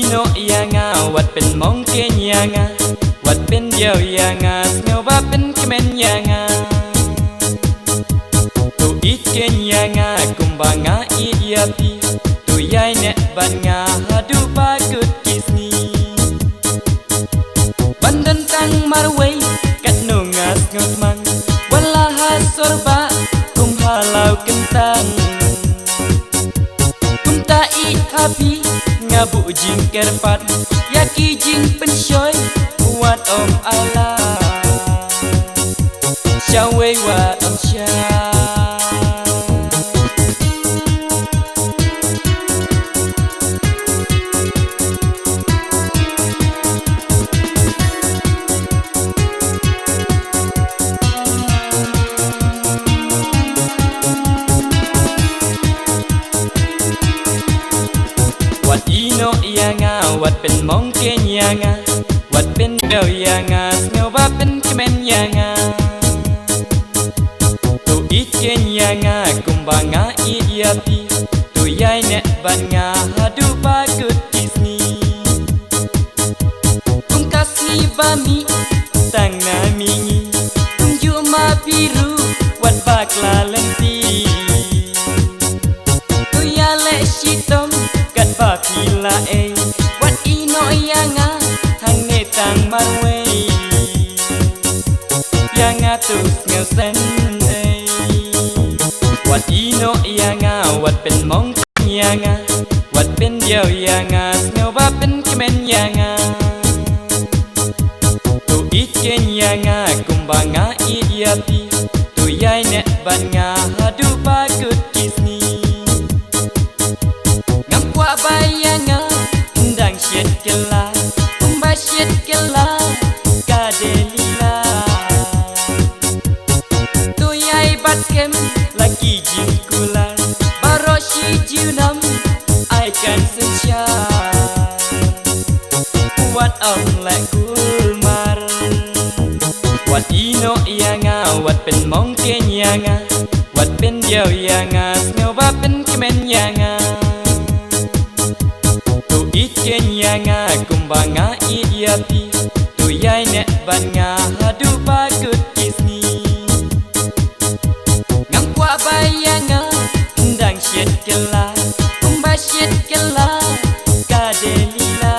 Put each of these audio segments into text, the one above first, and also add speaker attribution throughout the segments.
Speaker 1: ino yanga wat pen mong kenyanga wat pen dio yanga snova pen kemen yanga tu ik kenyanga kumbanga idiapi tu yai ne banga hadu pakut kisni bandan tang marway kat nungas ngotmang wala hasorba kumhalau kentang kumtai happy ngabu jing kerpat yaki jing penshoy buat om Allah syawe wa om syah wat ino yanga wat pen mong kenyanga wat pen dio yanga snova pen kemen yanga tu ik kenyanga kumbanga idiapi tu yai ne banga hadu pakut kisni kum kasni bami tanga mingi kum juma biru wat bakla lenti tu ya le shitom bakila wat ino yanga hang netang marwe yanga tus ngel sen wat ino yanga wat pen mong yanga wat pen dio yanga snova pen kemen yanga tu iken yanga kumbanga idiapi tu yai ne banga hadu pakut kisni bayanga ndang syet kela umbasyet kela kadelila tu yai batkem lagi jingkula baroshi junam I can sensya wat om like gulmar wat ino yanga wat pen mong kenyanga wat pen dio yanga snova pen kemen yanga kenyanga kumbanga idiapi tu yai ne banga hadu pakut kisni ngangkwa bayanga ndang syet kela umbasyet kela kadelila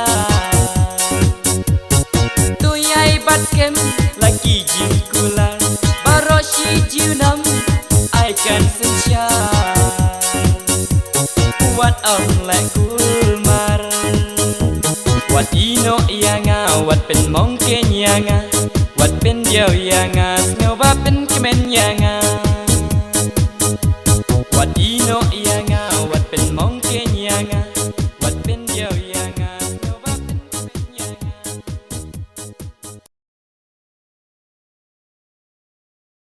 Speaker 1: tu yai batkem lagi jingkula baroshi junam I can sensya wat om like gulmar wat ino yanga wat pen mong kenyanga wat pen dio yanga snova pen kemen yanga